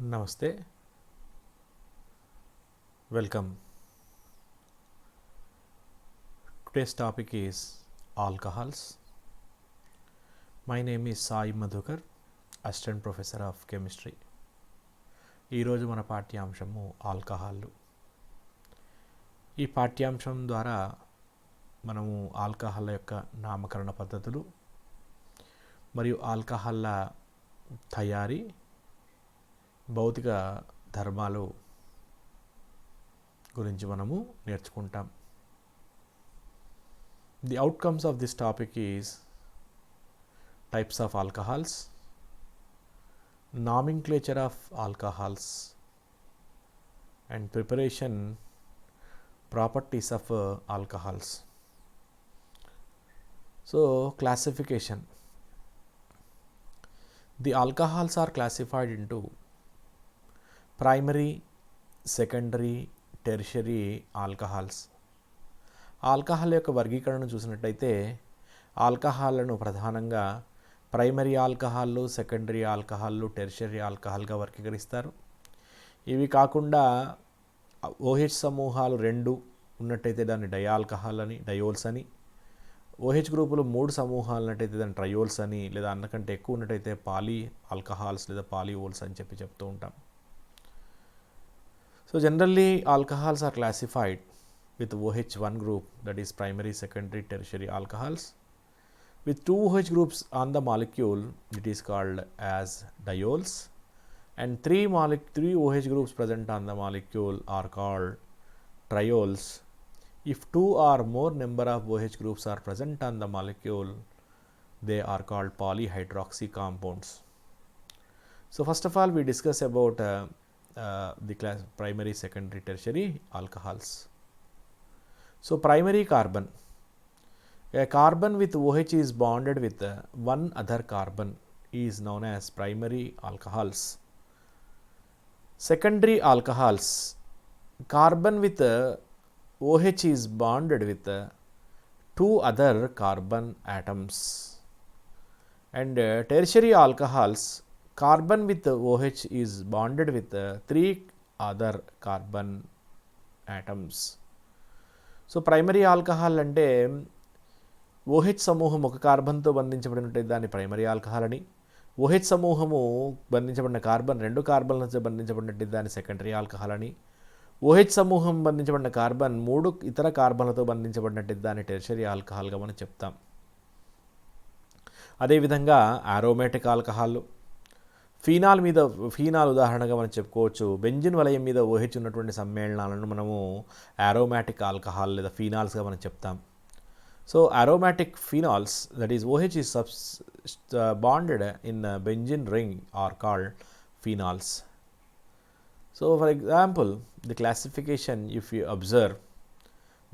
Namaste, welcome. Today's topic is alcohols. My name is Sai Madhukar, Assistant Professor of Chemistry. ఈరోజు మన పాఠ్యాంశము ఆల్కహాల్లు. ఈ పాఠ్యాంశం ద్వారా మనము ఆల్కహాల్ యొక్క నామకరణ పద్ధతులు మరియు ఆల్కహాల్ల తయారీ, భౌతిక ధర్మాలు గురించి మనము నేర్చుకుంటాం. The outcomes of this topic is types of alcohols, nomenclature of alcohols, and preparation properties of alcohols. So, classification. The alcohols are classified into primary, secondary, tertiary alcohols. Alcohol యొక్క వర్గీకరణను చూసినట్టయితే ఆల్కహాల్లను ప్రధానంగా ప్రైమరీ ఆల్కహాల్లు, సెకండరీ ఆల్కహాల్లు, tertiary ఆల్కహాల్గా వర్గీకరిస్తారు. ఇవి కాకుండా OH సమూహాలు 2 ఉన్నట్టయితే దాన్ని డయాల్కహాల్ అని, డయోల్స్ అని, OH గ్రూపులు 3 సమూహాలు ఉన్నట్టయితే దాన్ని ట్రయోల్స్ అని, లేదా అంతకంటే ఎక్కువ ఉన్నట్టయితే పాలీ ఆల్కహాల్స్ లేదా పాలీఓల్స్ అని చెప్తూ ఉంటాం. So generally alcohols are classified with OH1 group, that is primary, secondary, tertiary alcohols. With 2 OH groups on the molecule, it is called as diols, and 3 OH groups present on the molecule are called triols. If 2 or more number of OH groups are present on the molecule, they are called polyhydroxy compounds. So first of all, we discuss about the class primary, secondary, tertiary alcohols. So primary carbon, a carbon with OH is bonded with one other carbon is known as primary alcohols. Secondary alcohols, carbon with OH is bonded with 2 other carbon atoms. And tertiary alcohols, carbon with OH is bonded with 3 other carbon atoms. So primary alcohol అంటే OH సమూహం ఒక కార్బన్తో బంధించబడినట్టు దాన్ని primary alcohol అని, OH సమూహము బంధించబడిన carbon 2 కార్బన్లతో బంధించబడినట్టు దాన్ని secondary alcohol అని, OH సమూహం బంధించబడిన carbon 3 ఇతర కార్బన్లతో బంధించబడినట్టు దాన్ని టెర్షరీ ఆల్కహాల్గా మనం చెప్తాం. అదేవిధంగా ఆరోమేటిక్ ఆల్కహాల్, ఫీనాల్ ఉదాహరణగా మనం చెప్పుకోవచ్చు. బెంజిన్ వలయం మీద OH ఉన్నటువంటి సమ్మేళనాలను మనము ఆరోమాటిక్ ఆల్కహాల్ లేదా ఫీనాల్స్గా మనం చెప్తాం. So aromatic phenols, that is OH is bonded in benzene ring are called phenols. So for example, the classification, if you observe,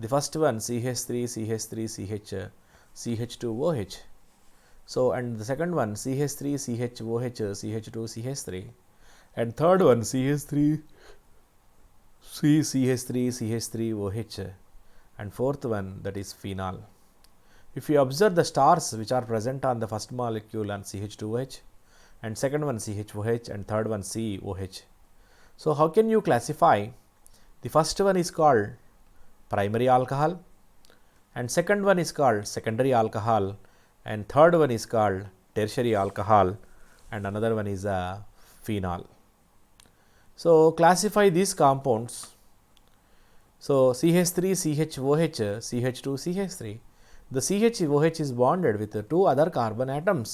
the first one CH3 CH3 CH CH2OH. So and the second one CH3 CHOH CH2 CH3, and third one CH3 CH3 CH3OH, and fourth one that is phenol. If you observe the stars which are present on the first molecule on CH2OH, and second one CHOH, and third one COH. So how can you classify? The first one is called primary alcohol, and second one is called secondary alcohol, and third one is called tertiary alcohol, and another one is a phenol. So classify these compounds. So CH3 CHOH CH2 CH3, the CHOH is bonded with 2 other carbon atoms.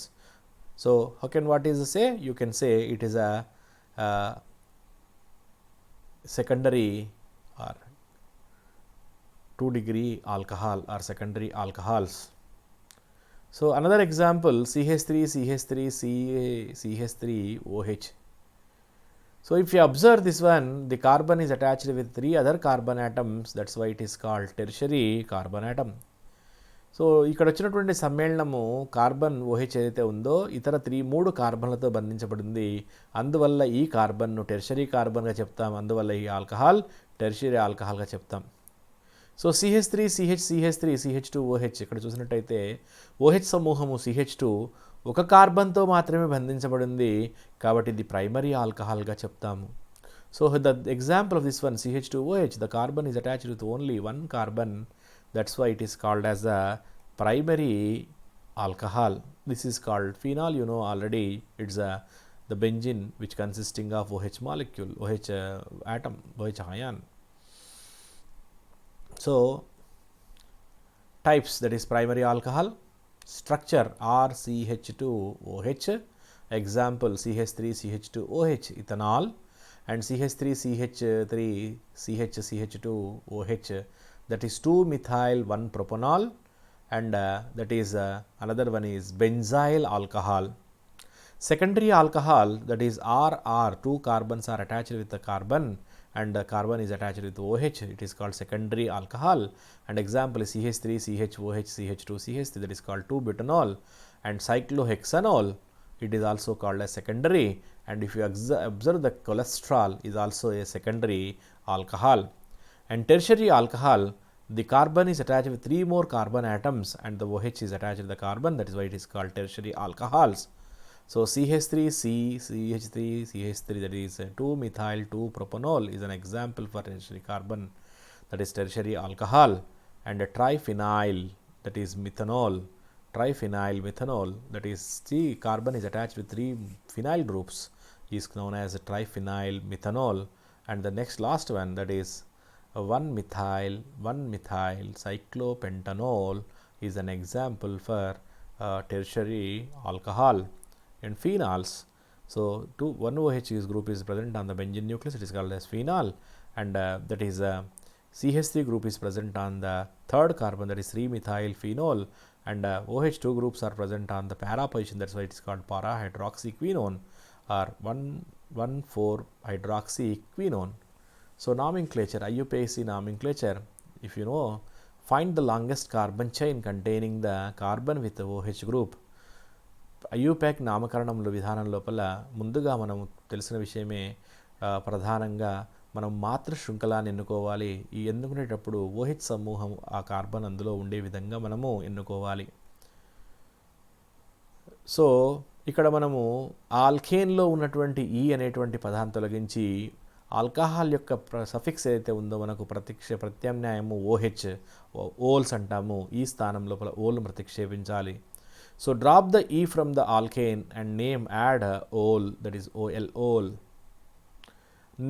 So how can what is say? You can say it is a secondary or 2-degree alcohol or secondary alcohols. So another example, CH3 CH3 CH3OH. So if you observe this one, the carbon is attached with 3 other carbon atoms, that's why it is called tertiary carbon atom. So ఇక్కడ వచ్చినటువంటి సమ్మేళనము carbon OH ఏదైతే ఉందో ఇతర 3 కార్బన్లతో బంధించబడింది. అందువల్ల ఈ కార్బన్ను tertiary కార్బన్గా చెప్తాం. అందువల్ల ఈ ఆల్కహాల్ టెర్షరీ ఆల్కహాల్గా చెప్తాం. So CH3 CH CH3 CH2OH ఇక్కడ చూసినట్టయితే OH సమూహము CH2, ఒక కార్బన్తో మాత్రమే బంధించబడింది కాబట్టి ఇది ప్రైమరీ ఆల్కహాల్గా చెప్తాము. So the example of this one CH2OH, the carbon is attached with only one carbon, that's why it is called as a primary alcohol. This is called phenol, you know already, it's the benzene which consisting of OH molecule, OH atom, OH ion. So types, that is primary alcohol, structure RCH2OH, example CH3CH2OH ethanol, and CH3CH3CHCH2OH, that is 2-methyl 1-propanol, and that is another one is benzyl alcohol. Secondary alcohol, that is RR, 2 carbons are attached with the carbon and the carbon is attached with OH, it is called secondary alcohol. And example is CH3CHOH CH2CH3, that is called 2-butanol, and cyclohexanol, it is also called as secondary. And if you observe the cholesterol is also a secondary alcohol. And tertiary alcohol, the carbon is attached with 3 more carbon atoms and the OH is attached with the carbon, that is why it is called tertiary alcohols. So CH3, that is 2-methyl 2-propanol is an example for tertiary carbon, that is tertiary alcohol. And a triphenyl, that is methanol, triphenyl methanol, that is the carbon is attached with 3 phenyl groups, is known as triphenyl methanol. And the next last one, that is 1-methyl cyclopentanol is an example for tertiary alcohol. And phenols, so 1 OH group is present on the benzene nucleus, it is called as phenol, and that is CH3 group is present on the third carbon, that is 3-methyl phenol, and OH2 groups are present on the para position, that's why it is called para hydroxyquinone or 1,4-hydroxyquinone. So nomenclature, IUPAC nomenclature, if you know, find the longest carbon chain containing the carbon with the OH group. IUPAC నామకరణంలో విధానం లోపల ముందుగా మనం తెలిసిన విషయమే, ప్రధానంగా మనం మాతృ శృంఖలాన్ని ఎన్నుకోవాలి. ఈ ఎన్నుకునేటప్పుడు OH సమూహం ఆ కార్బన్ అందులో ఉండే విధంగా మనము ఎన్నుకోవాలి. సో ఇక్కడ మనము ఆల్కేన్లో ఉన్నటువంటి ఈ అనేటువంటి పదాన్ని తొలగించి ఆల్కహాల్ యొక్క సఫిక్స్ ఏదైతే ఉందో మనకు ప్రత్యామ్నాయము OH, ఓల్స్ అంటాము, ఈ స్థానం లోపల whole ప్రతిక్షేపించాలి. So drop the E from the alkane and name add ol, that is OL, ol.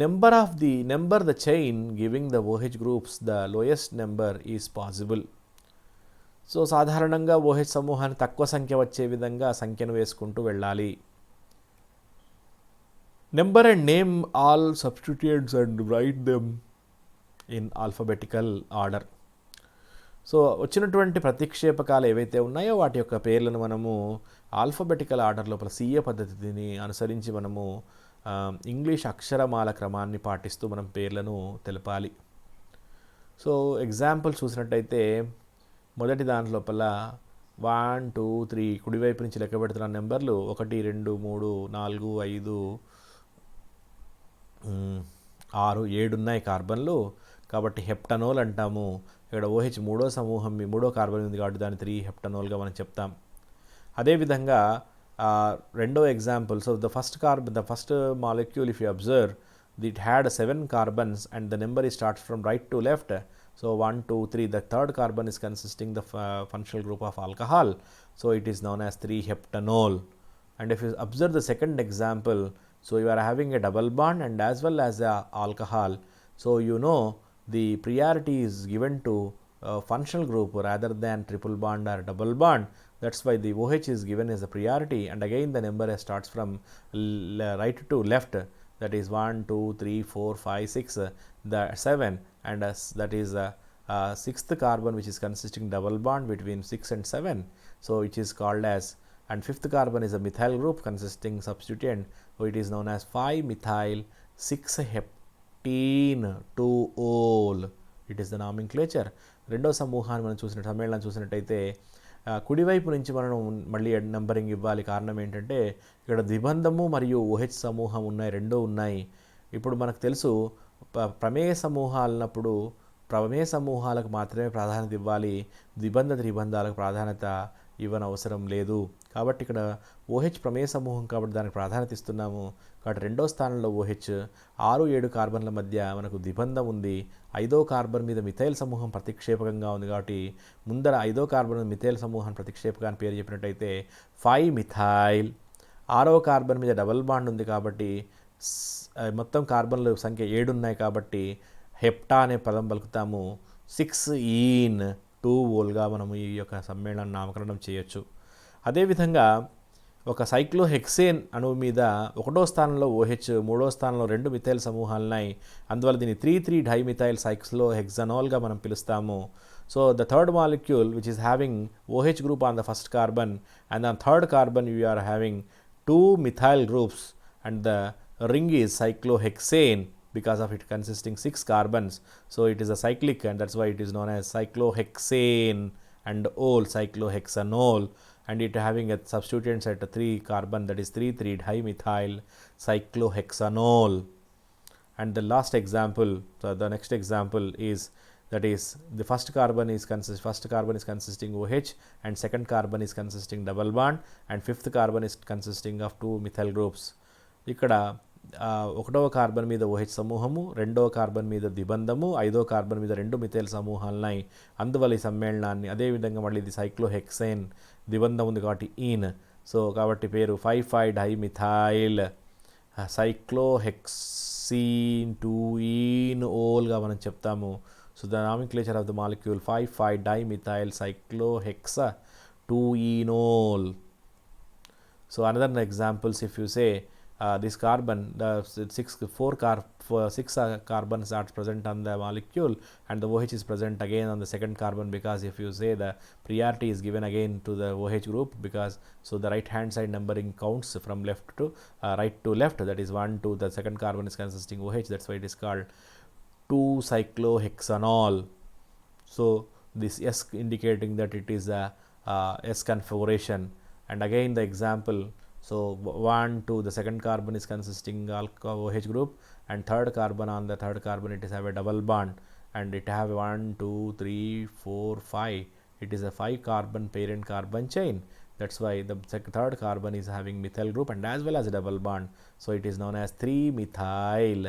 Number the chain giving the OH groups, the lowest number is possible. So సాధారణంగా OH సమూహాన్ని తక్కువ సంఖ్య వచ్చే విధంగా సంఖ్యను వేసుకుంటూ వెళ్ళాలి. Number and name all substituents and write them in alphabetical order. So వచ్చినటువంటి ప్రతిక్షేపకాలు ఏవైతే ఉన్నాయో వాటి యొక్క పేర్లను మనము ఆల్ఫబెటికల్ ఆర్డర్ లోపల CA పద్ధతిని అనుసరించి మనము ఇంగ్లీష్ అక్షరమాల క్రమాన్ని పాటిస్తూ మనం పేర్లను తెలపాలి. సో ఎగ్జాంపుల్ చూసినట్టయితే మొదటి దాని లోపల 1 2 3 కుడివైపు నుంచి లెక్క పెడుతున్న నెంబర్లు 1 2 3 4 5 6 7 ఉన్నాయి కార్బన్లు, కాబట్టి హెప్టనోల్ అంటాము. ఇక్కడ OH మూడో సమూహం, మూడో కార్బన్ ఉంది కాబట్టి దాన్ని 3 హెప్టనోల్గా మనం చెప్తాం. అదేవిధంగా రెండో example, so the first molecule if you observe it had 7 carbons and the number starts from right to left. So 1 2 3, the third carbon is consisting the functional group of alcohol, so it is known as 3-heptanol. And if you observe the second example, so you are having a double bond and as well as a alcohol, so you know the priority is given to functional group rather than triple bond or double bond. That's why the OH is given as a priority, and again the number starts from right to left, that is 1 2 3 4 5 6, the 7, and that is sixth carbon which is consisting double bond between 6 and 7, so it is called as, and fifth carbon is a methyl group consisting substituent, so it is known as 5-methyl 6-heptene 2-ol. It is the nomenclature. రెండో సమూహాన్ని మనం సమ్మేళనం చూసినట్టయితే కుడివైపు నుంచి మనం మళ్ళీ numbering ఇవ్వాలి. కారణం ఏంటంటే ఇక్కడ ద్విబంధము మరియు OH సమూహం ఉన్నాయి, రెండూ ఉన్నాయి. ఇప్పుడు మనకు తెలుసు ప్రమేయ సమూహాలన్నప్పుడు ప్రమేయ సమూహాలకు మాత్రమే ప్రాధాన్యత ఇవ్వాలి, ద్విబంధ త్రిబంధాలకు ప్రాధాన్యత ఇవ్వనవసరం లేదు. కాబట్టి ఇక్కడ OH ప్రమేయ సమూహం కాబట్టి దానికి ప్రాధాన్యత ఇస్తున్నాము. కాబట్టి రెండో స్థానంలో OH 6, 7 కార్బన్ల మధ్య మనకు ద్విబంధం ఉంది. 5వ కార్బన్ మీద మిథైల్ సమూహం ప్రతిక్షేపకంగా ఉంది కాబట్టి ముందర 5వ కార్బన్ మిథైల్ సమూహాన్ని ప్రతిక్షేపకాన్ని పేరు చెప్పినట్టయితే 5 మిథైల్. 6వ కార్బన్ మీద డబల్ బాండ్ ఉంది కాబట్టి మొత్తం కార్బన్ల సంఖ్య 7 ఉన్నాయి కాబట్టి హెప్టా అనే పదం పలుకుతాము. 6 ఈన్ 2 ఓల్గా మనము ఈ యొక్క సమ్మేళనాన్ని నామకరణం చేయొచ్చు. అదేవిధంగా ఒక సైక్లోహెక్సేన్ అణువు మీద 1వ స్థానంలో OH, 3వ స్థానంలో 2 మిథైల్ సమూహాలున్నాయి. అందువల్ల దీన్ని 3,3 డైమిథైల్ సైక్లోహెక్సనాల్గా మనం పిలుస్తాము. So the third molecule which is having OH group on the first carbon and on third carbon we are having 2 methyl groups and the ring is cyclohexane because of it consisting 6 carbons. So it is a cyclic and that's why it is known as cyclohexane and ol, cyclohexanol, and it having a substituents at 3 carbon, that is 3,3 dimethyl cyclohexanol. And the last example, so the next example is, that is the first carbon is consisting OH and second carbon is consisting double bond and fifth carbon is consisting of 2 methyl groups. ఇక్కడ 1వ carbon మీద OH సమూహము, 2వ carbon మీద ద్విబంధము, 5వ carbon మీద 2 methyl సమూహాలున్నాయి. అందువల్ల ఈ సమ్మేళనాన్ని అదేవిధంగా మళ్ళీ ఇది సైక్లోహెక్సేన్ ద్విబంధం ఉంది కాబట్టి ఈన్. సో కాబట్టి పేరు 5,5 డైమిథైల్ సైక్లోహెక్సీన్ 2 ఈన్ ఓల్గా మనం చెప్తాము. So the nomenclature of the molecule 5,5 dimethyl cyclohexa 2 enol. So another examples, if you say this carbon, the 6 carbons are present on the molecule and the OH is present again on the second carbon, because if you say the priority is given again to the OH group, because so the right hand side numbering counts from left to right to left, that is 1, 2, the second carbon is consisting OH, that's why it is called 2-cyclohexanol. So this S indicating that it is a S configuration. And again the example, so 1, 2, the second carbon is consisting OH group and third carbon, on the third carbon it is have a double bond and it have 1, 2, 3, 4, 5. It is a 5 carbon parent carbon chain. That's why the third carbon is having methyl group and as well as a double bond. So it is known as 3-methyl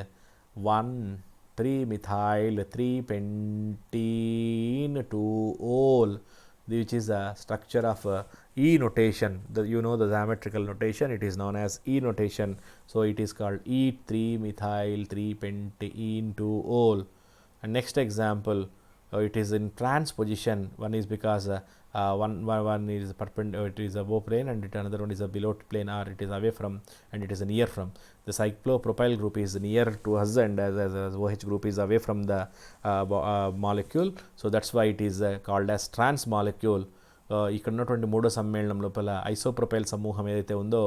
3-pentene 2-ol, which is a structure of E notation. You know the geometrical notation, it is known as E notation. So it is called E3-methyl 3-pentene 2-ol. And next example, it is in trans position. One is because one is perpendicular, it is above plane, and another one is a below plane, or it is away from and it is near from. The cyclopropyl group is near to us and as OH group is away from the molecule. So that's why it is called as trans molecule. ఇక్కడ ఉన్నటువంటి మూడో సమ్మేళనం లోపల isopropyl సమూహం ఏదైతే ఉందో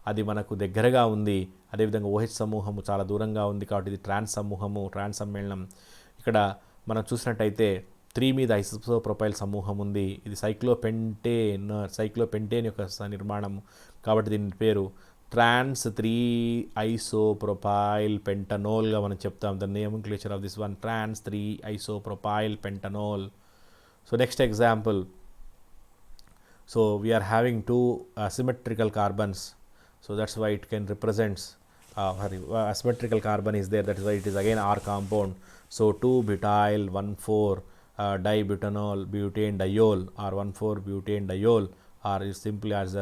అది మనకు దగ్గరగా ఉంది, అదేవిధంగా OH సమూహము చాలా దూరంగా ఉంది కాబట్టి ఇది ట్రాన్స్ సమూహము, ట్రాన్స్ సమ్మేళనం. ఇక్కడ మనం చూసినట్టయితే 3 మీద ఐసోప్రొపైల్ సమూహం ఉంది, ఇది సైక్లోపెంటేన్ యొక్క నిర్మాణం కాబట్టి దీని పేరు ట్రాన్స్ 3-isopropyl pentanolగా మనం చెప్తాం. The nomenclature of this one, trans 3-isopropyl pentanol. So next example, so we are having 2 asymmetrical carbons, so that's why it can represents asymmetrical carbon is there, that is why it is again R compound. So 2-butyl 1,4 dibutanol butane diol, or 1,4 butane diol, or is simply as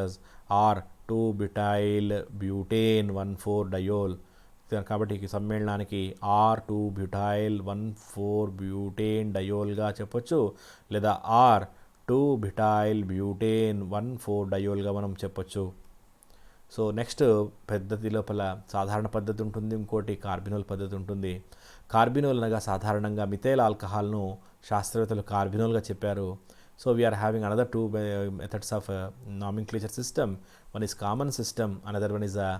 R 2-butyl butane 1,4 diol. కాబట్టి ఈ సమ్మేళనానికి R2-butyl 1,4 butane diolగా చెప్పొచ్చు, లేదా R2-butyl butane 1,4 diolగా మనం చెప్పొచ్చు. So next పద్ధతి లోపల సాధారణ పద్ధతి ఉంటుంది, ఇంకోటి కార్బినోల్ పద్ధతి ఉంటుంది. కార్బినోల్ అనగా సాధారణంగా మిథైల్ ఆల్కహాల్ను శాస్త్రవేత్తలు కార్బినోల్గా చెప్పారు. So we are having another 2 methods of nomenclature system. One is common system, another one is a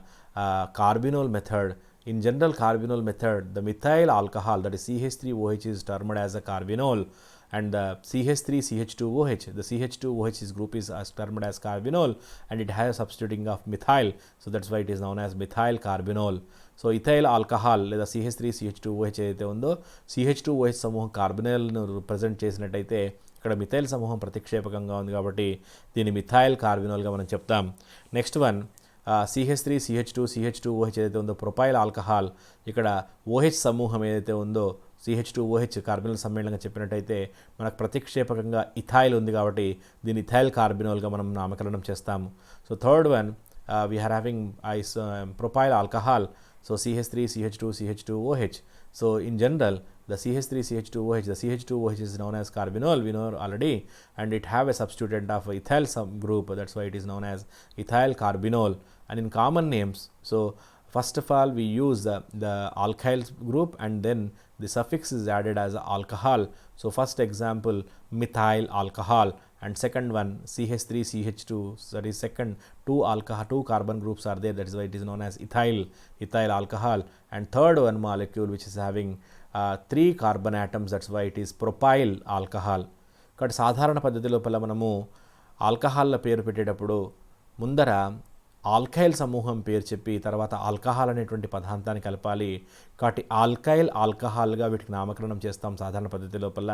carbinol method. In general carbinol method, the methyl alcohol, that is CH3OH, is termed as a carbinol, and the CH3CH2OH, the CH2OH group is termed as carbinol, and it has substituting of methyl, so that's why it is known as methyl carbinol. So ethyl alcohol లేదా CH3CH2OH ఏదైతే ఉందో CH2OH సమూహం కార్బినల్ను represent చేసినట్టయితే ఇక్కడ methyl సమూహం ప్రతిక్షేపకంగా ఉంది కాబట్టి దీన్ని మిథైల్ కార్బినోల్గా మనం చెప్తాం. Next one CH3 CH2 CH2OH ఏదైతే ఉందో ప్రొపైల్ ఆల్కహాల్. ఇక్కడ OH సమూహం ఏదైతే ఉందో CH2OH కార్బినల్ సమ్మేళనంగా చెప్పినట్టయితే మనకు ప్రతిక్షేపకంగా ఇథైల్ ఉంది కాబట్టి దీన్ని ఇథైల్ కార్బినోల్గా మనం నామకరణం చేస్తాము. So third one we are having propyl alcohol, so CH3 CH2 CH2OH. So in general the CH3 CH2OH, the CH2OH is known as carbinol, we know already, and it have a substituent of ethyl subgroup, that's why it is known as ethyl carbinol. And in common names, so first of all we use the alkyl group and then the suffix is added as alcohol. So first example methyl alcohol, and second one CH3 CH2, that is second two carbon groups are there, that is why it is known as ethyl alcohol. And third one molecule which is having 3 carbon atoms, that's why it is propyl alcohol. కాబట్టి సాధారణ పద్ధతి లోపల మనము ఆల్కహాల్ల పేరు పెట్టేటప్పుడు ముందర alkyl సమూహం పేరు చెప్పి తర్వాత ఆల్కహాల్ అనేటువంటి పదార్థాన్ని కలపాలి. కాబట్టి ఆల్కైల్ ఆల్కహాల్గా వీటికి నామకరణం చేస్తాం సాధారణ పద్ధతి లోపల.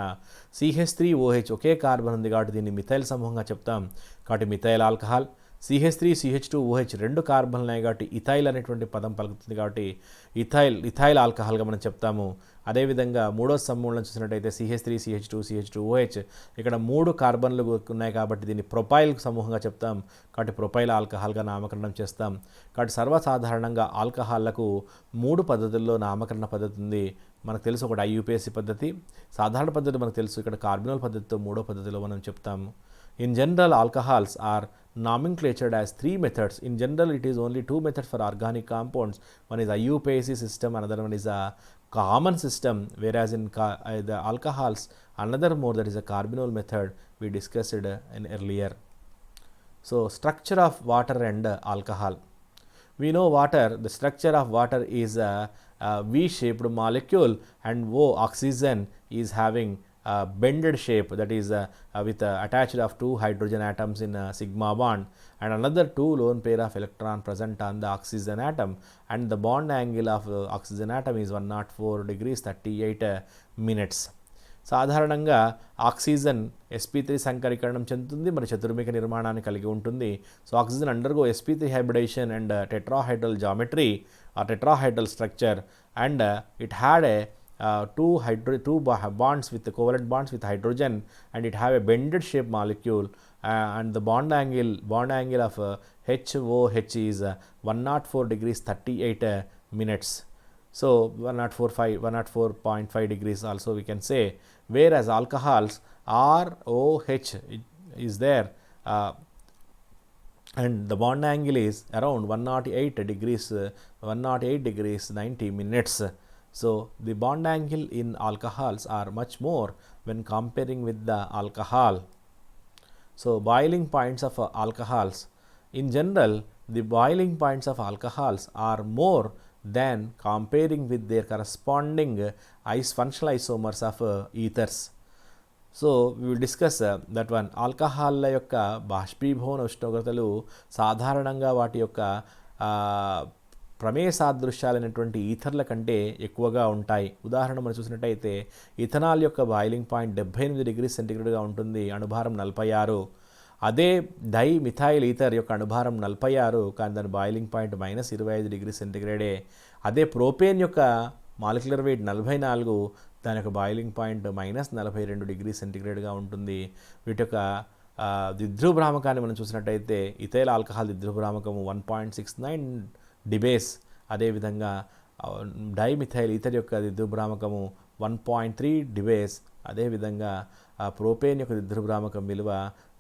CH3OH ఒకే కార్బన్ ఉంది కాబట్టి దీన్ని మిథైల్ సమూహంగా చెప్తాం, కాబట్టి మిథైల్ ఆల్కహాల్. CH3 CH2OH 2 కార్బన్లు ఉన్నాయి కాబట్టి ఇథైల్ అనేటువంటి పదం పలుకుతుంది కాబట్టి ఇథైల్ ఆల్కహాల్గా మనం చెప్తాము. అదేవిధంగా మూడో సమూహంలో చూసినట్టయితే CH3 CH2 CH2OH ఇక్కడ 3 కార్బన్లు ఉన్నాయి కాబట్టి దీన్ని ప్రొపైల్ సమూహంగా చెప్తాం, కాబట్టి ప్రొపైల్ ఆల్కహాల్గా నామకరణం చేస్తాం. కాబట్టి సర్వసాధారణంగా ఆల్కహాల్లకు 3 పద్ధతుల్లో నామకరణ పద్ధతి ఉంది. మనకు తెలుసు, ఒకటి IUPAC పద్ధతి, సాధారణ పద్ధతి మనకు తెలుసు, ఇక్కడ కార్బినోల్ పద్ధతితో 3వ పద్ధతిలో మనం చెప్తాము. In general, alcohols are nomenclatured as 3 methods. In general, it is only 2 methods for organic compounds. One is IUPAC system, another one is a common system, whereas in the alcohols, another more, that is a carbinol method we discussed in earlier. So, structure of water and alcohol. We know water, the structure of water is a V-shaped molecule, and oxygen is having bended shape, that is with attached of 2 hydrogen atoms in sigma bond, and another 2 lone pair of electron present on the oxygen atom, and the bond angle of oxygen atom is 104 degrees 38 minutes. సాధారణంగా oxygen sp3 సంకరీకరణం చెందుతుంది, మరి చతుర్మిక నిర్మాణాన్ని కలిగి ఉంటుంది. So oxygen undergo sp3 hybridization and tetrahedral geometry or tetrahedral structure, and it had a two bonds with the covalent bonds with hydrogen, and it have a bended shape molecule, and the bond angle of HOH is 104 degrees 38 minutes. So 104.5 degrees also we can say, whereas alcohols ROH is there, and the bond angle is around 108 degrees 90 minutes. So the bond angle in alcohols are much more when comparing with the alcohol. So boiling points of alcohols. In general, the boiling points of alcohols are more than comparing with their corresponding functional isomers of ethers. So we will discuss that one. ఆల్కహాల్ల యొక్క బాష్పీభవన ఉష్ణోగ్రతలు సాధారణంగా వాటి యొక్క ప్రమేయ సాదృశ్యాలైనటువంటి ఈథర్ల కంటే ఎక్కువగా ఉంటాయి. ఉదాహరణ మనం చూసినట్టయితే ఇథనాల్ యొక్క బాయిలింగ్ పాయింట్ 78 డిగ్రీ సెంటీగ్రేడ్గా ఉంటుంది, అణుభారం 46. అదే డై మిథైల్ ఈథర్ యొక్క అణుభారం 46, కానీ దాని బాయిలింగ్ పాయింట్ -25 డిగ్రీ సెంటీగ్రేడే. అదే ప్రోపేన్ యొక్క మాలిక్యులర్ వెయిట్ 44, దాని యొక్క బాయిలింగ్ పాయింట్ -42 డిగ్రీ సెంటీగ్రేడ్గా ఉంటుంది. వీటి యొక్క ద్విధ్రుభ్రామకాన్ని మనం చూసినట్టయితే ఇథైల్ ఆల్కహాల్ ద్విధ్రుభ్రామకము 1.69 డిబేస్, అదేవిధంగా డైమిథైల్ ఈథర్ యొక్క ద్విధ్రుభ్రామకము 1.3 డిబేస్, అదేవిధంగా ప్రోపేన్ యొక్క ద్విధ్రుభ్రామకం విలువ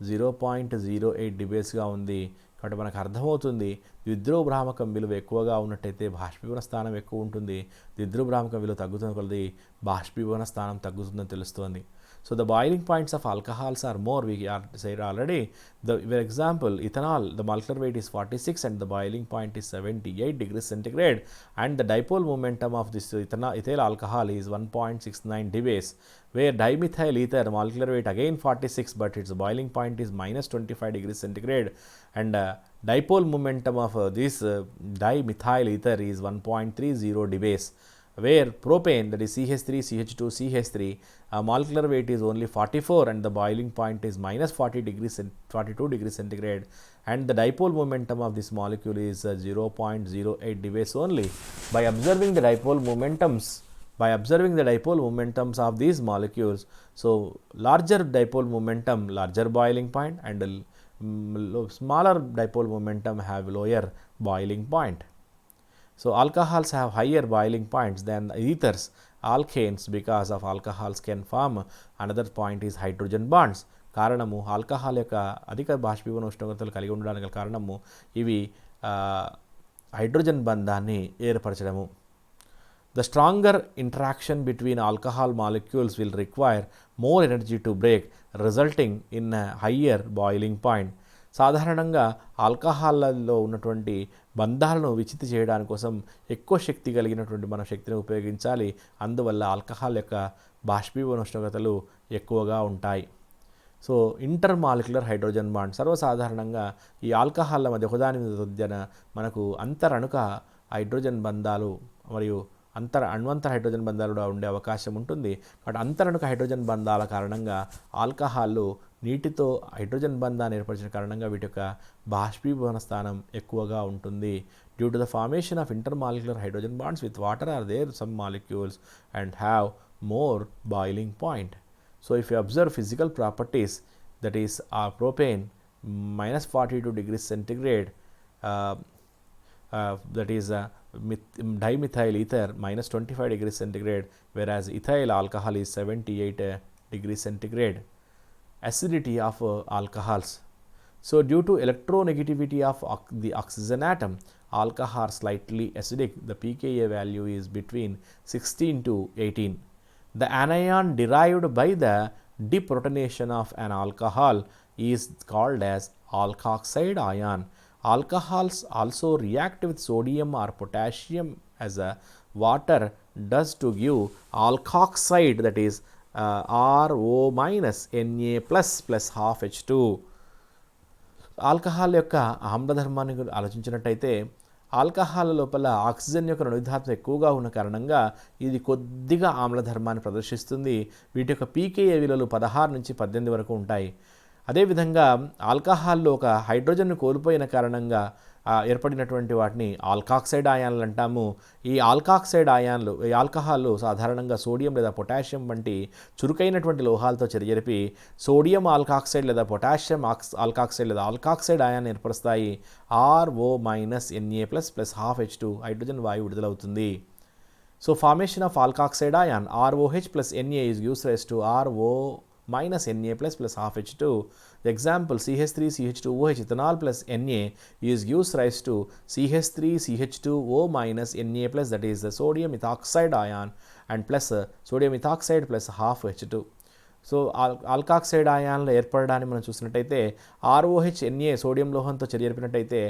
0.08 డిబేస్గా ఉంది. కాబట్టి మనకు అర్థమవుతుంది ద్విధ్రుభ్రామకం విలువ ఎక్కువగా ఉన్నట్టయితే బాష్పీభవన స్థానం ఎక్కువ ఉంటుంది, ద్విధ్రుభ్రామకం విలువ తగ్గుతున్న కొలది బాష్పీభవన స్థానం తగ్గుతుందని తెలుస్తోంది. So the boiling points of alcohols are more, we are said already. For example, ethanol, the molecular weight is 46 and the boiling point is 78 degrees centigrade, and the dipole momentum of this ethyl alcohol is 1.69 dBs, where dimethyl ether molecular weight again 46 but its boiling point is -25 degrees centigrade, and dipole momentum of this dimethyl ether is 1.30 dBs, where propane, that is CH3, CH2, CH3, molecular weight is only 44 and the boiling point is minus 42 degrees centigrade, and the dipole momentum of this molecule is 0.08 dBs only. By observing the dipole momentums of these molecules, so larger dipole momentum, larger boiling point, and smaller dipole momentum have lower boiling point. So alcohols have higher boiling points than ethers, alkanes, because of alcohols can form. Another point is hydrogen bonds. కారణము alcohol యొక్క అధిక బాష్పీభవన ఉష్ణోగ్రతలు కలిగి ఉండడానికి కారణము ఇవి hydrogen బంధాన్ని ఏర్పరచడము. The stronger interaction between alcohol molecules will require more energy to break, resulting in a higher boiling point. సాధారణంగా ఆల్కహాల్లో ఉన్నటువంటి బంధాలను విచ్ఛిత్తి చేయడానికి కోసం ఎక్కువ శక్తి కలిగినటువంటి మన శక్తిని ఉపయోగించాలి. అందువల్ల ఆల్కహాల్ యొక్క బాష్పీభవన ఉష్ణోగ్రతలు ఎక్కువగా ఉంటాయి. So inter molecular hydrogen bond, సర్వసాధారణంగా ఈ ఆల్కహాల్ల మధ్య ఒకదాని మధ్యన మనకు అంతరణుక హైడ్రోజన్ బంధాలు మరియు అణ్వంతర హైడ్రోజన్ బంధాలు కూడా ఉండే అవకాశం ఉంటుంది. కాబట్టి అంతరణుక హైడ్రోజన్ బంధాల కారణంగా ఆల్కహాల్లు నీటితో హైడ్రోజన్ బంధాన్ని ఏర్పరిచిన కారణంగా వీటి యొక్క బాష్పీభవన స్థానం ఎక్కువగా ఉంటుంది. Due to the formation of intermolecular hydrogen bonds with water are there some molecules and have more boiling point. So if you observe physical properties, that is propane minus 42 degrees centigrade, that is dimethyl ether minus 25 degrees centigrade, whereas ethyl alcohol is 78 degrees centigrade. Acidity of alcohols. So due to electronegativity of the oxygen atom, alcohol are slightly acidic. The pKa value is between 16 to 18. The anion derived by the deprotonation of an alcohol is called as alkoxide ion. Alcohols also react with sodium or potassium as a water does to give alkoxide, that is RO minus Na plus half H2. Alcohol యొక్క ఆమ్లధర్మాన్ని ఆలోచించినట్టయితే alcohol లోపల oxygen యొక్క నిధాత్వం ఎక్కువగా ఉన్న కారణంగా ఇది కొద్దిగా ఆమ్లధర్మాన్ని ప్రదర్శిస్తుంది. వీటి యొక్క పీకేఏ విలువలు 16 నుంచి 18 వరకు ఉంటాయి. అదేవిధంగా ఆల్కహాల్లో ఒక హైడ్రోజన్ను కోల్పోయిన కారణంగా ఏర్పడినటువంటి వాటిని ఆల్కాక్సైడ్ ఆయాన్లు అంటాము. ఈ ఆల్కాక్సైడ్ ఆయాన్లు, ఈ ఆల్కహాల్లు సాధారణంగా సోడియం లేదా పొటాషియం వంటి చురుకైనటువంటి లోహాలతో చర్యరిపి సోడియం ఆల్కాక్సైడ్ లేదా పొటాషియం ఆల్కాక్సైడ్ లేదా ఆల్కాక్సైడ్ ఆయాన్ని ఏర్పరుస్తాయి. RO minus Na plus half H2 hydrogen వాయువు విడుదలవుతుంది. So formation of alkoxide ion ROH plus Na is gives rise to RO minus Na plus half H2. The example CH3 CH2OH ethanol plus Na is gives rise to CH3 CH2O minus Na plus, that is the sodium ethoxide ion, and plus sodium ethoxide plus half H2. So alkoxide ఆయాన్లు ఏర్పడడాన్ని మనం చూసినట్టయితే ROH Na sodium లోహంతో చర్యరిపినట్టయితే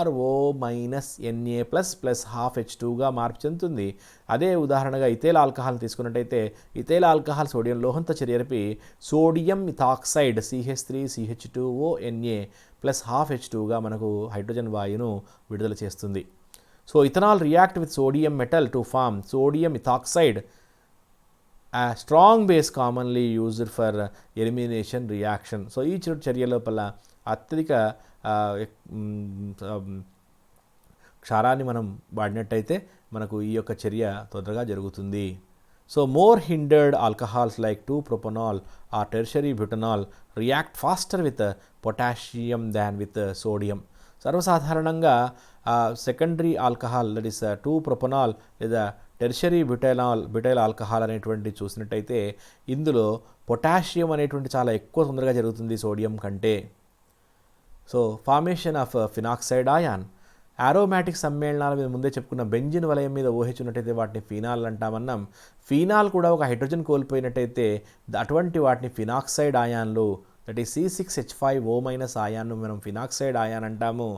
RO minus Na plus half H2గా మార్పు చెందుతుంది. అదే ఉదాహరణగా ethyl alcohol తీసుకున్నట్టయితే ఇథైల్ ఆల్కహాల్ సోడియం లోహంతో చర్యరిపి sodium ethoxide CH3 CH2O Na plus half H2గా మనకు హైడ్రోజన్ వాయువును విడుదల చేస్తుంది. So ethanol react with sodium metal to form sodium ethoxide, a strong base commonly used for elimination reaction. So ఈ చర్య లోపల అత్యధిక క్షారాన్ని మనం వాడినట్టయితే మనకు ఈ యొక్క చర్య తొందరగా జరుగుతుంది. So more hindered alcohols like 2-propanol or tertiary butanol react faster with potassium than with sodium. సర్వసాధారణంగా secondary alcohol, that is 2-propanol లేదా టెర్షరీ బ్యూటైల్ ఆల్కహాల్ అనేటువంటి చూసినట్టయితే ఇందులో పొటాషియం అనేటువంటి చాలా ఎక్కువ తొందరగా జరుగుతుంది సోడియం కంటే. So formation of phenoxide Ayaan, aromatic సమ్మేళనాల మీద ముందే చెప్పుకున్న బెంజిన్ వలయం మీద OH ఉన్నట్టయితే వాటిని ఫినాల్ అంటామన్నాం. ఫినాల్ కూడా ఒక హైడ్రోజన్ కోల్పోయినట్టయితే అటువంటి వాటిని ఫినాక్సైడ్ ఆయాన్లు, దట్ ఈస్ C6H5O minus ఆయాన్ను మనం ఫినాక్సైడ్ ఆయాన్ అంటాము.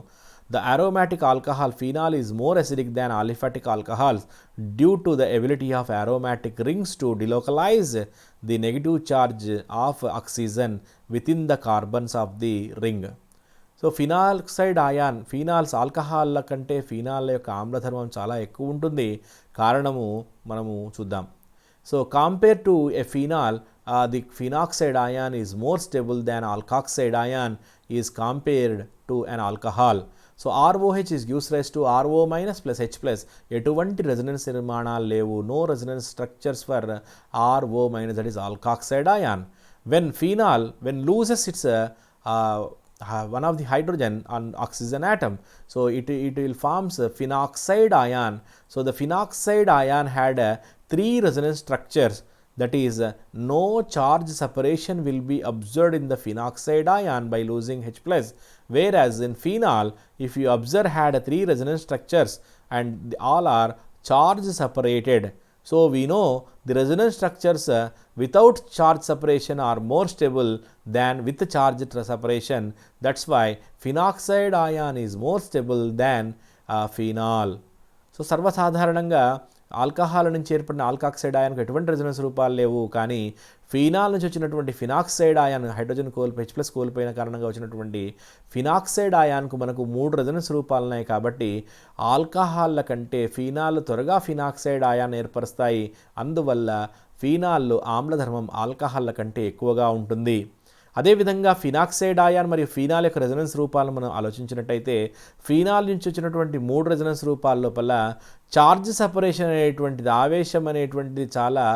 The aromatic alcohol phenol is more acidic than aliphatic alcohols due to the ability of aromatic rings to delocalize the negative charge of oxygen within the carbons of the ring. So phenoxide ion, phenols ఆల్కహాల్ల కంటే phenol యొక్క ఆమ్లధర్మం చాలా ఎక్కువ ఉంటుంది. కారణము మనము చూద్దాం. So compare to a phenol, the phenoxide ion is more stable than alkoxide ion is compared to an alcohol. So ROH is gives rise to RO minus plus H plus. ఎటువంటి resonance నిర్మాణాలు లేవు. No resonance structures for RO minus, that is alkoxide ion. When phenol, when loses its one of the hydrogen on oxygen atom, so it will forms a phenoxide ion. So the phenoxide ion had 3 resonance structures, that is no charge separation will be observed in the phenoxide ion by losing H plus, whereas in phenol, if you observe, had 3 resonance structures and all are charge separated. So we know the resonance structures without charge separation are more stable than with charge separation. That's why phenoxide ion is more stable than phenol. So సర్వసాధారణంగా alcohol నుంచి ఏర్పడిన alkoxide అయాన్కు ఎటువంటి resonance రూపాలు లేవు. కానీ phenol నుంచి వచ్చినటువంటి phenoxide ion, hydrogen H plus కోల్పోయిన కారణంగా వచ్చినటువంటి ఫినాక్సైడ్ అయాన్కు మనకు 3 రెజొనెన్స్ రూపాలు ఉన్నాయి. కాబట్టి ఆల్కహాల్ల కంటే ఫీనాల్ త్వరగా ఫినాక్సైడ్ అయాన్ ఏర్పరుస్తాయి. అందువల్ల ఫీనాల్లో ఆమ్లధర్మం ఆల్కహాల్ల కంటే ఎక్కువగా ఉంటుంది. అదేవిధంగా ఫినాక్సైడ్ అయాన్ మరియు ఫీనాల్ యొక్క రెజొనెన్స్ రూపాలను మనం ఆలోచించినట్టయితే, ఫీనాల్ నుంచి వచ్చినటువంటి 3 రెజొనెన్స్ రూపాల లోపల చార్జ్ సెపరేషన్ అనేటువంటిది, ఆవేశం అనేటువంటిది చాలా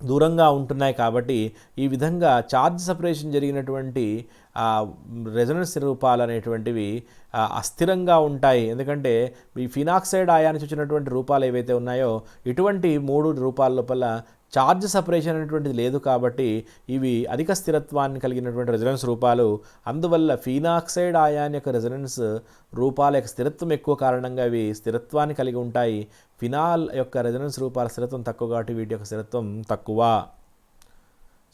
దూరంగా ఉంటున్నాయి. కాబట్టి ఈ విధంగా ఛార్జ్ సపరేషన్ జరిగినటువంటి రెజొనెన్స్ రూపాలు అనేటువంటివి అస్థిరంగా ఉంటాయి. ఎందుకంటే ఈ ఫినాక్సైడ్ అయాన్ వచ్చినటువంటి రూపాలు ఏవైతే ఉన్నాయో ఇటువంటి 3 రూపాల లోపల ఛార్జ్ సపరేషన్ అనేటువంటిది లేదు. కాబట్టి ఇవి అధిక స్థిరత్వాన్ని కలిగినటువంటి రెజొనెన్స్ రూపాలు. అందువల్ల ఫినాక్సైడ్ అయాన్ యొక్క రెజొనెన్స్ రూపాల యొక్క స్థిరత్వం ఎక్కువ కారణంగా ఇవి స్థిరత్వాన్ని కలిగి ఉంటాయి. ఫినాల్ యొక్క రెజొనెన్స్ రూపాల స్థిరత్వం తక్కువ కాబట్టి వీటి యొక్క స్థిరత్వం తక్కువ.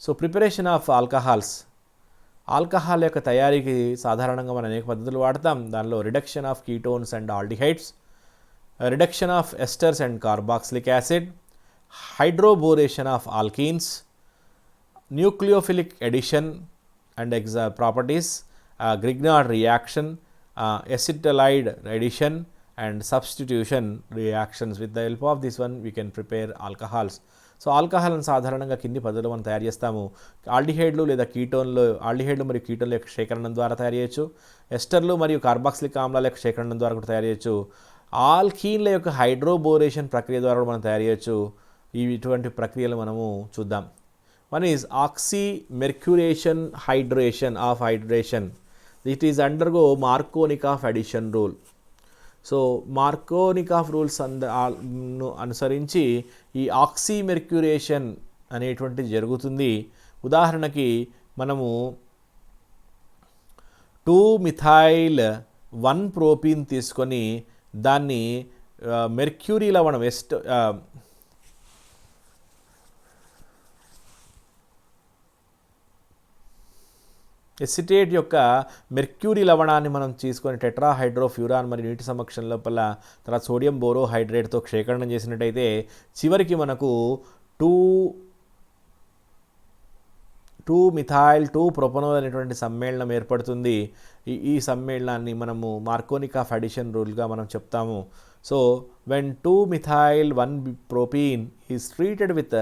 So preparation of alcohols, alcohol యొక్క తయారీకి సాధారణంగా మనం అనేక పద్ధతులు వాడతాం. దానిలో reduction of ketones and aldehydes, reduction of esters and carboxylic acid, hydroboration of alkenes, nucleophilic addition and properties, Grignard reaction, acetylide addition and substitution reactions. With the help of this one we can prepare alcohols. So ఆల్కహాల్ని సాధారణంగా కింది పద్ధతిలో మనం తయారు చేస్తాము. ఆల్డిహైడ్లు లేదా కీటోన్లు, ఆల్డిహైడ్లు మరియు కీటోన్ల యొక్క సేకరణం ద్వారా తయారు చేయొచ్చు. ఎస్టర్లు మరియు కార్బాక్సిలిక్ ఆమ్లాల యొక్క సేకరణం ద్వారా కూడా తయారు చేయొచ్చు. ఆల్కీన్ల యొక్క హైడ్రోబోరేషన్ ప్రక్రియ ద్వారా కూడా మనం తయారు చేయొచ్చు. ఇటువంటి ప్రక్రియలు మనము చూద్దాం. One is oxymercuration hydration of hydration. It is undergo Markovnikov addition rule. So Markovnikov rules అనుసరించి ఈ ఆక్సిమెర్క్యురేషన్ అనేటువంటిది జరుగుతుంది. ఉదాహరణకి మనము 2-మిథైల్-1-ప్రోపీన్ తీసుకొని దాన్ని మెర్క్యూరీ లవణం ఎసిటేట్ యొక్క మెర్క్యూరీ లవణాన్ని మనం తీసుకొని టెట్రాహైడ్రోఫ్యూరాన్ మరియు నీటి సమక్షం లోపల తర్వాత సోడియం బోరోహైడ్రేట్తో క్షేకరణం చేసినట్టయితే చివరికి మనకు 2-మిథైల్-2-ప్రొపనోల్ అనేటువంటి సమ్మేళనం ఏర్పడుతుంది. ఈ సమ్మేళనాన్ని మనము మార్కోనికాఫ్ అడిషన్ రూల్గా మనం చెప్తాము. So when two methyl one propene is treated with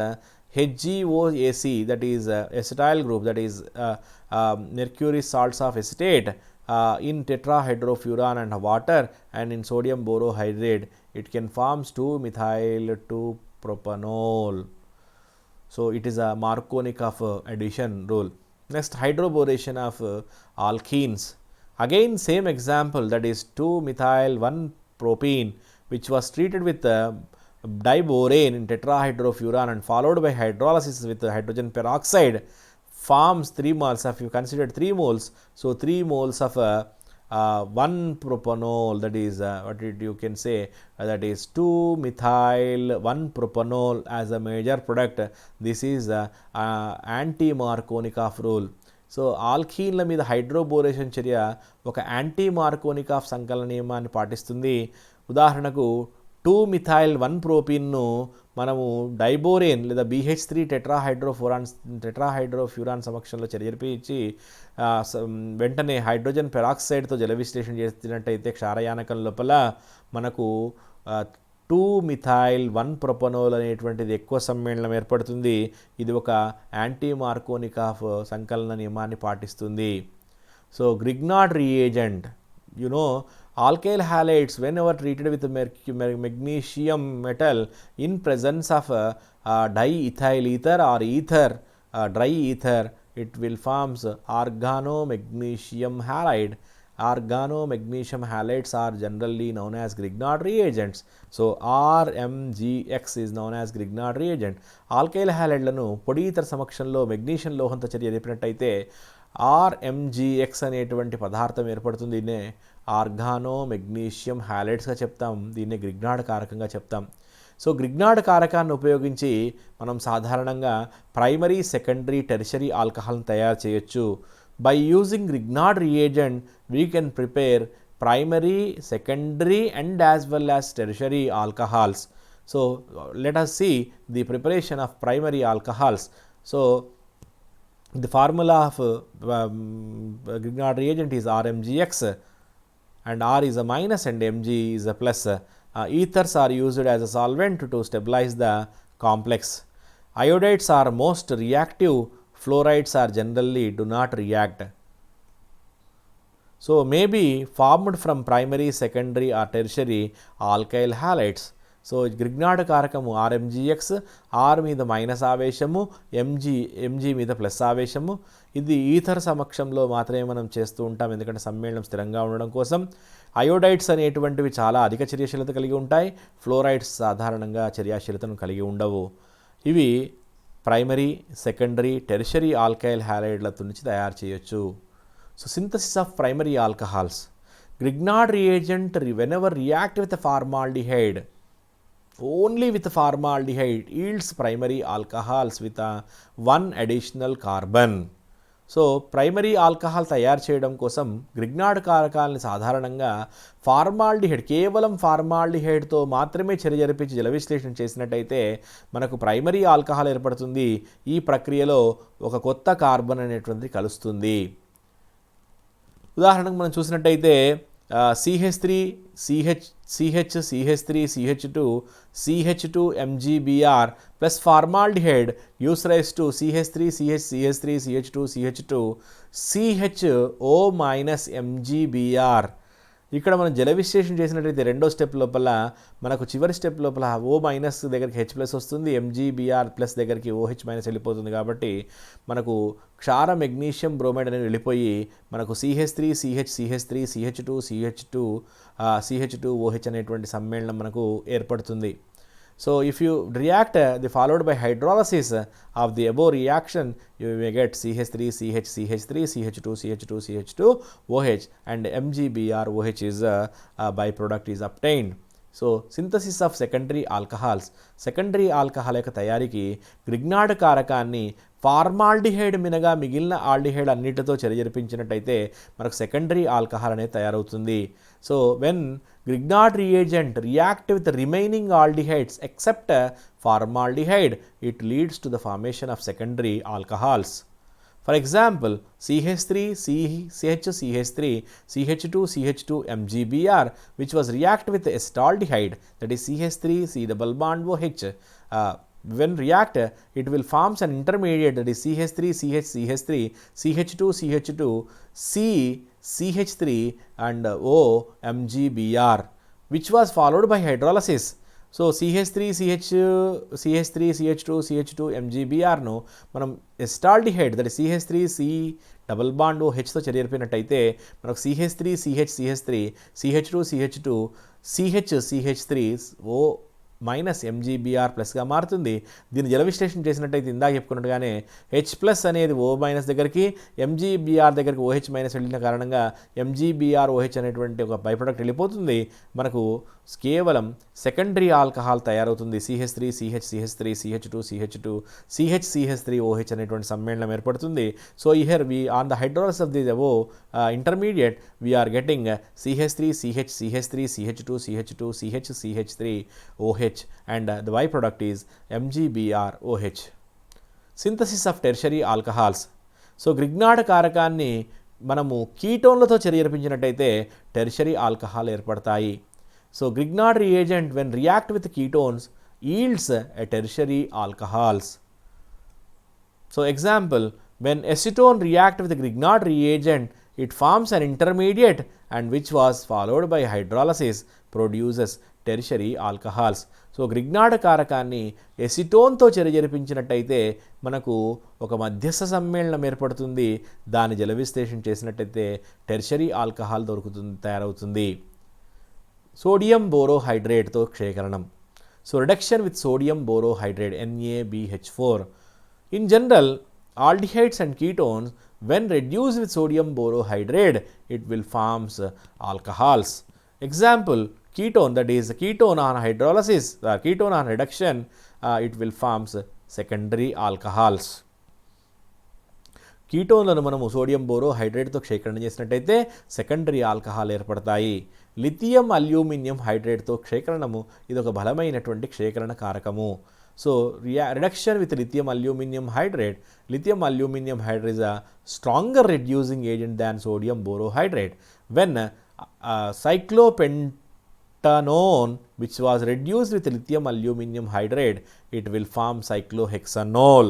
HgOAc, that is acetyl group, that is mercury salts of acetate in tetrahydrofuran and water and in sodium borohydrate, it can forms 2-methyl-2-propanol. So it is a Markovnikov addition rule. Next, hydroboration of alkenes. Again same example, that is 2-methyl-1-propene which was treated with diborane in tetrahydrofuran and followed by hydrolysis with hydrogen peroxide forms 3 moles. If you consider 3 moles, so 3 moles of 1-propanol, that is what you can say, that is 2-methyl-1-propanol as a major product. This is anti-Markovnikov rule. So ఆల్కీన్ల మీద hydroboration చర్య ఒక anti Markovnikov సంకలన నియమాన్ని పాటిస్తుంది. ఉదాహరణకు 2-మిథైల్ 1-ప్రోపీన్ను మనము diborane లేదా BH3 టెట్రాహైడ్రోఫ్యూరాన్ సమక్షంలో జరిపించి వెంటనే హైడ్రోజన్ పెరాక్సైడ్తో జల విశ్లేషణ చేసినట్టయితే క్షారయానకం లోపల మనకు 2-మిథైల్ 1-ప్రొపనోల్ అనేటువంటిది ఎక్కువ సమ్మేళనం ఏర్పడుతుంది. ఇది ఒక యాంటీ మార్కోనికాఫ్ సంకలన నియమాన్ని పాటిస్తుంది. So Grignard reagent, alkyl halides whenever treated with magnesium metal in presence of diethyl ether or ether, dry ether, it will forms organomagnesium halide. Organomagnesium halides are generally known as Grignard reagents. So RMGX is known as Grignard reagent. alkyl halideలను పొడి ether సమక్షంలో magnesium లోహంతో చర్య జరిపినట్టయితే RMGX అనేటువంటి పదార్థం ఏర్పడుతుంది. దీన్నే ఆర్గానోమెగ్నీషియం హ్యాలైడ్స్గా చెప్తాం. దీన్నే గ్రిగ్నార్డ్ కారకంగా చెప్తాం. సో గ్రిగ్నార్డ్ కారకాన్ని ఉపయోగించి మనం సాధారణంగా ప్రైమరీ, సెకండరీ, టెర్షరీ ఆల్కహాల్ని తయారు చేయొచ్చు. By using Grignard reagent we can prepare primary, secondary and as well as tertiary alcohols. So let us see the preparation of primary alcohols. So the formula of Grignard reagent is RMGX, and R is a minus and Mg is a plus. Ethers are used as a solvent to stabilize the complex. Iodides are most reactive. Fluorides are generally do not react. So may be formed from primary, secondary or tertiary alkyl halides. So Grignard కారకము RMGX, R మీద minus ఆవేశము, MG మీద plus ఆవేశము. ఇది ether సమక్షంలో మాత్రమే మనం చేస్తూ ఉంటాం, ఎందుకంటే సమ్మేళనం స్థిరంగా ఉండడం కోసం. అయోడైడ్స్ అనేటువంటివి చాలా అధిక చర్యాశీలత కలిగి ఉంటాయి. ఫ్లోరైడ్స్ సాధారణంగా చర్యాశీలతను కలిగి ఉండవు. ఇవి ప్రైమరీ, సెకండరీ, టెర్షరీ ఆల్కైల్ హ్యాలైడ్లతో నుంచి తయారు చేయొచ్చు. So synthesis of primary alcohols. Grignard reagent whenever react with a formaldehyde, only with formaldehyde, yields primary alcohols with one additional carbon. So primary alcohol తయారు చేయడం కోసం గ్రిగ్నార్డ్ కారకాలని సాధారణంగా కేవలం ఫార్మాల్డిహైడ్తో మాత్రమే చర్య జరిపించి జల విశ్లేషణ చేసినట్టయితే మనకు ప్రైమరీ ఆల్కహాల్ ఏర్పడుతుంది. ఈ ప్రక్రియలో ఒక కొత్త కార్బన్ అనేటువంటిది కలుస్తుంది. ఉదాహరణకు మనం చూసినట్టయితే CH3, CH3, CH2 MgBr plus formaldehyde gives rise to CH3, CH2, CHO minus MgBr. ఇక్కడ మనం జల విశ్లేషణ చేసినట్లయితే రెండో స్టెప్ లోపల మనకు చివరి స్టెప్ లోపల O మైనస్ దగ్గరికి H ప్లస్ వస్తుంది, MgBr ప్లస్ దగ్గరికి OH మైనస్ వెళ్ళిపోతుంది. కాబట్టి మనకు క్షార మెగ్నీషియం బ్రోమైడ్ అనేది వెళ్ళిపోయి మనకు CH3, CH2, OH అనేటువంటి సమ్మేళనం మనకు ఏర్పడుతుంది. So if you react the followed by hydrolysis of the above reaction, you may get CH3, CH2, OH and MgBr OH is a byproduct is obtained. So synthesis of secondary alcohols. Secondary alcohol యొక్క తయారీకి Grignard కారకాన్ని formaldehyde మినగా మిగిలిన aldehyde అన్నిటితో చర్య జరిపించినట్టయితే మనకు secondary alcohol అనేది తయారవుతుంది. So when Grignard reagent react with the remaining aldehydes except formaldehyde, it leads to the formation of secondary alcohols. For example, CH3, CH2, MgBr, which was react with acetaldehyde, that is CH3, C double bond OH. When react, it will forms an intermediate, that is CH3, CH2, CH3 and O MgBr, which was followed by hydrolysis. So CH3, CH2, MgBr ను మనం acetaldehyde, that CH3, C double bond OHతో చర్య జరిపినట్టయితే మనకు CH3, CH3, CH2, CH3, O minus MgBr ప్లస్గా మారుతుంది. దీన్ని జల విశ్లేషణ చేసినట్టయితే ఇందాక చెప్పుకున్నట్టుగానే హెచ్ ప్లస్ అనేది ఓ మైనస్ దగ్గరికి, ఎంజీబీఆర్ దగ్గరికి ఓహెచ్ మైనస్ వెళ్ళిన కారణంగా ఎంజీబీఆర్ ఓహెచ్ అనేటువంటి ఒక బై ప్రొడక్ట్ వెళ్ళిపోతుంది. మనకు కేవలం సెకండరీ ఆల్కహాల్ తయారవుతుంది. CH3 CH CH3 CH2 CH2 CH CH3 OH అనేటువంటి సమ్మేళనం ఏర్పడుతుంది. So here we on the hydrolysis of this above intermediate we are getting CH3 CH CH3 CH2 CH2 CH CH3 OH and the byproduct is MgBr OH. Synthesis of tertiary alcohols. So Grignard కారకాన్ని మనము కీటోన్లతో చర్య జరిపించినట్టయితే tertiary alcohol ఏర్పడతాయి. So Grignard reagent when react with ketones yields a tertiary alcohols. So example, when acetone react with the Grignard reagent, it forms an intermediate and which was followed by hydrolysis produces tertiary alcohols. So Grignard కారకాన్ని ఎసిటోన్తో చర్య జరిపించినట్టయితే మనకు ఒక మధ్యస్థ సమ్మేళనం ఏర్పడుతుంది. దాని జల విశ్లేషణ చేసినట్టయితే టెర్షరీ ఆల్కహాల్ తయారవుతుంది. సోడియం బోరోహైడ్రేట్తో క్షయకరణం. So reduction with sodium borohydrate NaBH4. In general, aldehydes and ketones, when reduced with sodium borohydride, it will forms alcohols. Example, ketone, that is ketone on hydrolysis, ketone on reduction, it will forms secondary alcohols. కీటోన్లను మనము sodium బోరోహైడ్రేట్తో క్షయకరణ చేసినట్టయితే secondary alcohol ఏర్పడతాయి. Lithium aluminium హైడ్రేట్తో క్షయకరణము ఇది ఒక బలమైనటువంటి క్షయకరణ కారకము. So reduction with lithium aluminum hydrate. Lithium aluminum hydrate is a stronger reducing agent than sodium borohydrate. When cyclopentanone which was reduced with lithium aluminum hydrate, it will form cyclohexanol,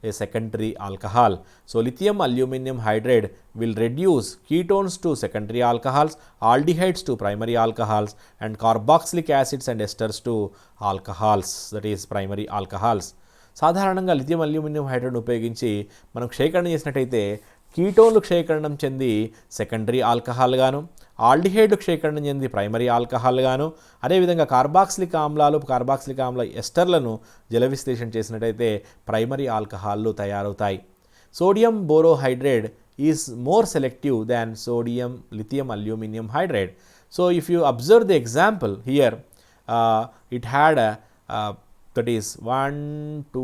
a secondary alcohol. So lithium aluminum hydride will reduce ketones to secondary alcohols, aldehydes to primary alcohols, and carboxylic acids and esters to alcohols, that is primary alcohols. సాధారణంగా lithium aluminium హైడ్రైడ్ను ఉపయోగించి మనం క్షయకరణ చేసినట్టయితే కీటోన్లు క్షయకరణం చెంది secondary alcohol గాను, ఆల్డిహైడ్లు క్షయకరణం చెంది primary alcohol గాను, అదేవిధంగా carboxylic ఆమ్ల ఎస్టర్లను జల విశ్లేషణ చేసినట్టయితే ప్రైమరీ ఆల్కహాల్లు తయారవుతాయి. Sodium borohydride is more selective than sodium lithium aluminium hydrate. So if you observe the example here, it had that is 1 2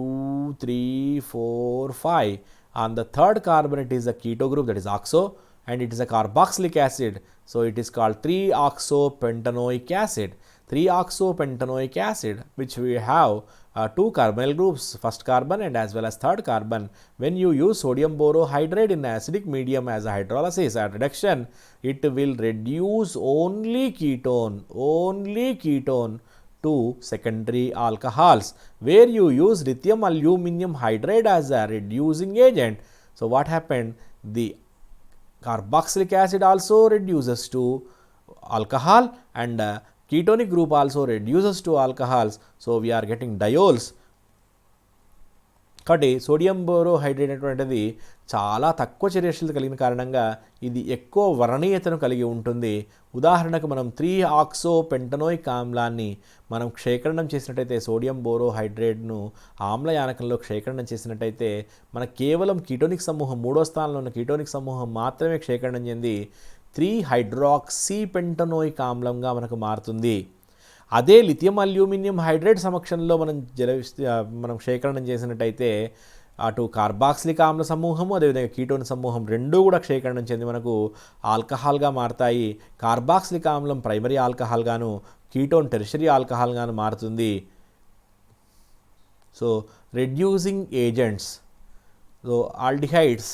3 4 5. On the third carbon it is a keto group, that is oxo, and it is a carboxylic acid, so it is called 3-oxopentanoic acid. 3-oxopentanoic acid, which we have two carbonyl groups, first carbon and as well as third carbon. When you use sodium borohydride in acidic medium as a hydrolysis and reduction, it will reduce only ketone to secondary alcohols. Where you use lithium aluminum hydride as a reducing agent, so what happened, the carboxylic acid also reduces to alcohol and ketonic group also reduces to alcohols, so we are getting diols. కాబట్టి sodium borohydride అనేటువంటిది చాలా తక్కువ చర్యశీలత కలిగిన కారణంగా ఇది ఎక్కువ వర్ణీయతను కలిగి ఉంటుంది. ఉదాహరణకు మనం 3-oxopentanoic ఆమ్లాన్ని మనం క్షయకరణం చేసినట్టయితే సోడియం బోరోహైడ్రేట్ను ఆమ్లయానకంలో క్షయకరణం చేసినట్టయితే మనకు కేవలం కీటోనిక్ సమూహం, మూడో స్థానంలో ఉన్న కీటోనిక్ సమూహం మాత్రమే క్షయకరణం చెంది 3-hydroxypentanoic ఆమ్లంగా మనకు మారుతుంది. అదే లిథియం అల్యూమినియం హైడ్రేట్ సమక్షంలో మనం క్షయకరణం చేసినట్టయితే అటు కార్బాక్సిలిక్ ఆమ్ల సమూహము అదేవిధంగా కీటోన్ సమూహం రెండూ కూడా క్షయకరణం చెంది మనకు ఆల్కహాల్గా మారుతాయి. కార్బాక్సిలిక్ ఆమ్లం ప్రైమరీ ఆల్కహాల్ గాను, కీటోన్ టెర్షరీ ఆల్కహాల్ గాను మారుతుంది. So reducing agents, so aldehydes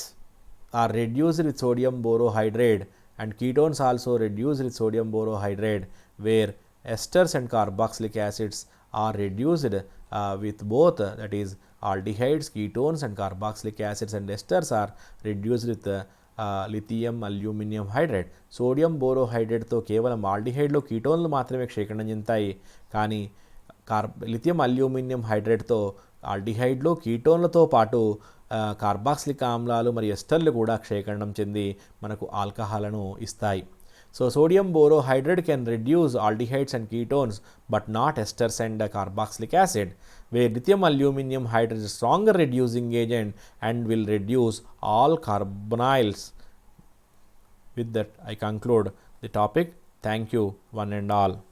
are reduced with sodium borohydrate and ketones also reduced with sodium borohydride, where esters and carboxylic acids are reduced with both, that is aldehydes, ketones and carboxylic acids and esters are reduced with lithium aluminum hydride. Sodium బోరోహైడ్రేట్తో కేవలం ఆల్డిహైడ్లు కీటోన్లు మాత్రమే క్షయకరణం చెందుతాయి, కానీ lithium aluminium హైడ్రేట్తో ఆల్డిహైడ్లు కీటోన్లతో పాటు carboxylic ఆమ్లాలు మరియు ఎస్టర్లు కూడా క్షయకరణం చెంది మనకు ఆల్కహాల్ను ఇస్తాయి. So, sodium borohydride can reduce aldehydes and ketones, but not esters and carboxylic acid, where lithium aluminum hydride is a stronger reducing agent and will reduce all carbonyls. With that, I conclude the topic. Thank you, one and all.